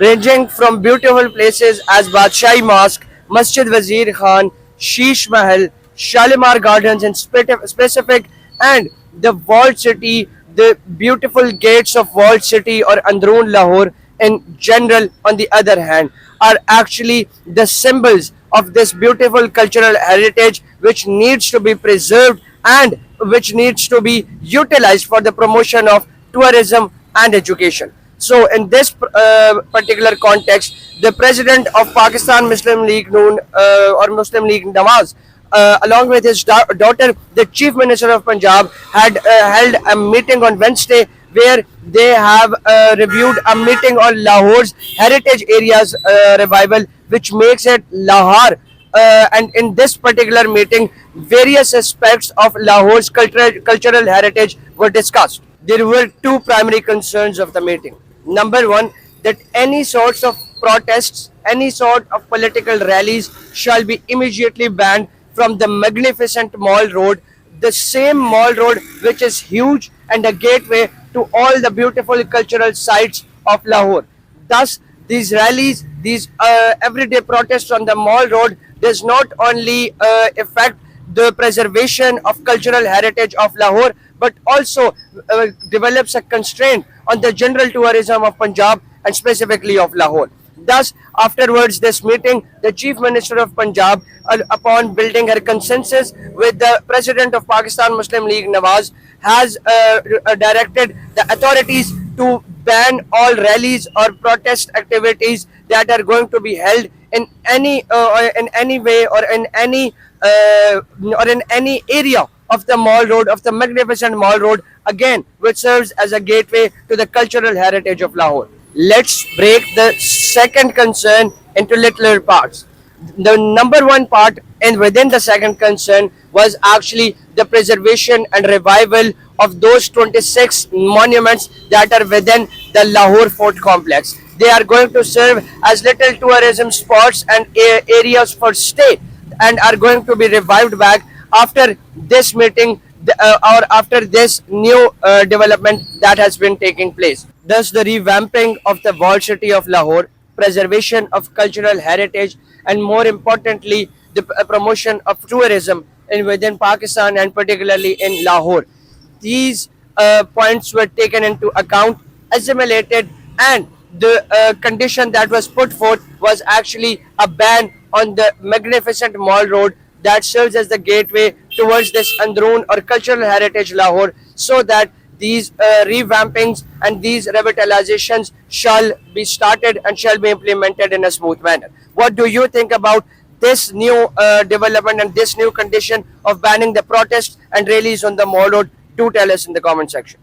ranging from beautiful places as Badshahi Mosque, Masjid Wazir Khan, Sheesh Mahal, Shalimar Gardens in specific, and the walled city, the beautiful gates of walled city or Androon Lahore in general, on the other hand, are actually the symbols of this beautiful cultural heritage which needs to be preserved and which needs to be utilized for the promotion of tourism and education. So, in this particular context, the president of Pakistan Muslim League Noon or Muslim League Nawaz, along with his daughter, the Chief Minister of Punjab, had held a meeting on Wednesday where they have reviewed a meeting on Lahore's heritage areas revival, which makes it Lahore. And in this particular meeting, various aspects of Lahore's cultural heritage were discussed. There were two primary concerns of the meeting. Number one, that any sorts of protests, any sort of political rallies shall be immediately banned from the magnificent Mall Road, the same Mall Road which is huge and a gateway to all the beautiful cultural sites of Lahore. Thus, these rallies, these everyday protests on the Mall Road does not only affect the preservation of cultural heritage of Lahore, but also develops a constraint on the general tourism of Punjab and specifically of Lahore. Thus, afterwards this meeting, the Chief Minister of Punjab, upon building her consensus with the President of Pakistan Muslim League Nawaz, has directed the authorities to ban all rallies or protest activities that are going to be held in any way or in any area of the Mall Road, of the magnificent Mall Road, again, which serves as a gateway to the cultural heritage of Lahore. Let's break the second concern into littler parts. The number one part and within the second concern was actually the preservation and revival of those 26 monuments that are within the Lahore Fort complex. They are going to serve as little tourism spots and areas for stay and are going to be revived back after this meeting or after this new development that has been taking place. Thus, the revamping of the walled city of Lahore, preservation of cultural heritage, and more importantly, the promotion of tourism in within Pakistan and particularly in Lahore. These points were taken into account, assimilated, and the condition that was put forth was actually a ban on the magnificent Mall Road that serves as the gateway towards this Androon or cultural heritage Lahore, so that these revampings and these revitalizations shall be started and shall be implemented in a smooth manner. What do you think about this new development and this new condition of banning the protests and rallies on the Mall Road? Do tell us in the comment section.